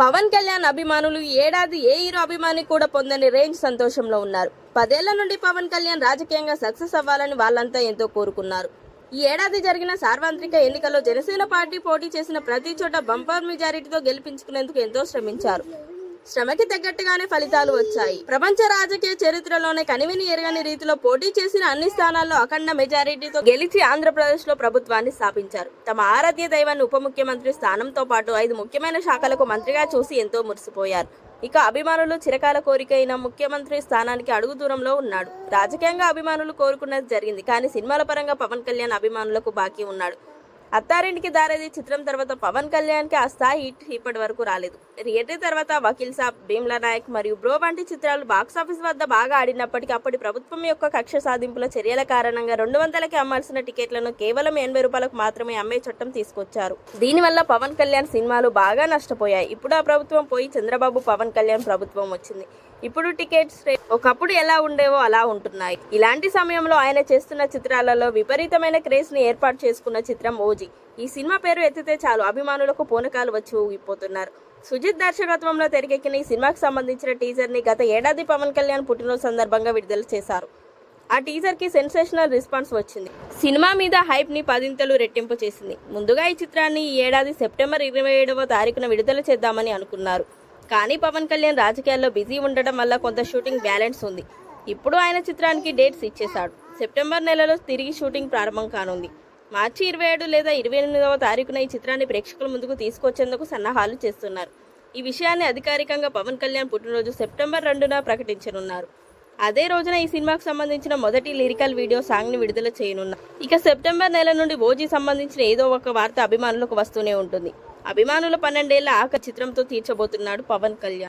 పవన్ కళ్యాణ్ అభిమానులు ఈ ఏడాది ఏ హీరో అభిమాని కూడా పొందని రేంజ్ సంతోషంలో ఉన్నారు. 10 ఏళ్ల నుండి పవన్ కళ్యాణ్ రాజకీయంగా సక్సెస్ అవ్వాలని వాళ్ళంతా ఎంతో కోరుకున్నారు. ఈ ఏడాది జరిగిన సార్వత్రిక ఎన్నికల్లో జనసేన పార్టీ పోటీ చేసిన ప్రతి చోట బంపర్ మెజారిటీతో గెలిపించుకునేందుకు ఎంతో శ్రమించారు. శ్రమకి తగ్గట్టుగానే ఫలితాలు వచ్చాయి. ప్రపంచ రాజకీయ చరిత్రలోనే కనివిని ఎరగని రీతిలో పోటీ చేసిన అన్ని స్థానాల్లో అఖండ మెజారిటీతో గెలిచి ఆంధ్రప్రదేశ్ లో ప్రభుత్వాన్ని స్థాపించారు. తమ ఆరాధ్య దైవాన్ని ఉప ముఖ్యమంత్రి స్థానంతో పాటు 5 ముఖ్యమైన శాఖలకు మంత్రిగా చూసి ఎంతో మురిసిపోయారు. ఇక అభిమానులు చిరకాల కోరిక అయిన ముఖ్యమంత్రి స్థానానికి అడుగు దూరంలో ఉన్నాడు. రాజకీయంగా అభిమానులు కోరుకున్నది జరిగింది, కానీ సినిమాల పరంగా పవన్ కళ్యాణ్ అభిమానులకు బాకీ ఉన్నాడు. అత్తారింటికి దారేది చిత్రం తర్వాత పవన్ కళ్యాణ్ కి ఆ స్థాయి హిట్ ఇప్పటి వరకు రాలేదు. రియటీ తర్వాత వకీల్ సాబ్, భీమ్లా నాయక్ మరియు బ్రో వంటి చిత్రాలు బాక్సాఫీస్ వద్ద బాగా ఆడినప్పటికీ అప్పటి ప్రభుత్వం యొక్క కక్ష సాధింపుల చర్యల కారణంగా 200కి అమ్మాల్సిన టికెట్లను కేవలం 80 రూపాయలకు మాత్రమే అమ్మే చట్టం తీసుకొచ్చారు. దీనివల్ల పవన్ కళ్యాణ్ సినిమాలు బాగా నష్టపోయాయి. ఇప్పుడు ఆ ప్రభుత్వం పోయి చంద్రబాబు పవన్ కళ్యాణ్ ప్రభుత్వం వచ్చింది. ఇప్పుడు టికెట్స్ ఒకప్పుడు ఎలా ఉండేవో అలా ఉంటున్నాయి. ఇలాంటి సమయంలో ఆయన చేస్తున్న చిత్రాలలో విపరీతమైన క్రేజ్ ని ఏర్పాటు చేసుకున్న చిత్రం ఓజీ. ఈ సినిమా పేరు ఎత్తితే చాలు అభిమానులకు పూనకాలు వచ్చి ఊగిపోతున్నారు. సుజిత్ దర్శకత్వంలో తెరకెక్కిన ఈ సినిమాకి సంబంధించిన టీజర్ ని గత ఏడాది పవన్ కళ్యాణ్ పుట్టినరోజు సందర్భంగా విడుదల చేశారు. ఆ టీజర్ కి సెన్సేషనల్ రెస్పాన్స్ వచ్చింది. సినిమా మీద హైప్ ని 10 రెట్టింపు చేసింది. ముందుగా ఈ చిత్రాన్ని ఈ ఏడాది సెప్టెంబర్ 27వ తారీఖున విడుదల చేద్దామని అనుకున్నారు. కానీ పవన్ కళ్యాణ్ రాజకీయాల్లో బిజీ ఉండటం వల్ల కొంత షూటింగ్ బ్యాలెన్స్ ఉంది. ఇప్పుడు ఆయన చిత్రానికి డేట్స్ ఇచ్చేశాడు. సెప్టెంబర్ నెలలో తిరిగి షూటింగ్ ప్రారంభం కానుంది. మార్చి 27 లేదా 28వ తారీఖున ఈ చిత్రాన్ని ప్రేక్షకుల ముందుకు తీసుకొచ్చేందుకు సన్నాహాలు చేస్తున్నారు. ఈ విషయాన్ని అధికారికంగా పవన్ కళ్యాణ్ పుట్టినరోజు సెప్టెంబర్ 2న ప్రకటించనున్నారు. అదే రోజున ఈ సినిమాకు సంబంధించిన మొదటి లిరికల్ వీడియో సాంగ్ ని విడుదల చేయనున్నారు. ఇక సెప్టెంబర్ నెల నుండి ఓజీ సంబంధించిన ఏదో ఒక వార్త అభిమానులకు వస్తూనే ఉంటుంది. అభిమానుల 12 ఏళ్ల ఆఖరి చిత్రంతో తీర్చబోతున్నాడు పవన్ కళ్యాణ్.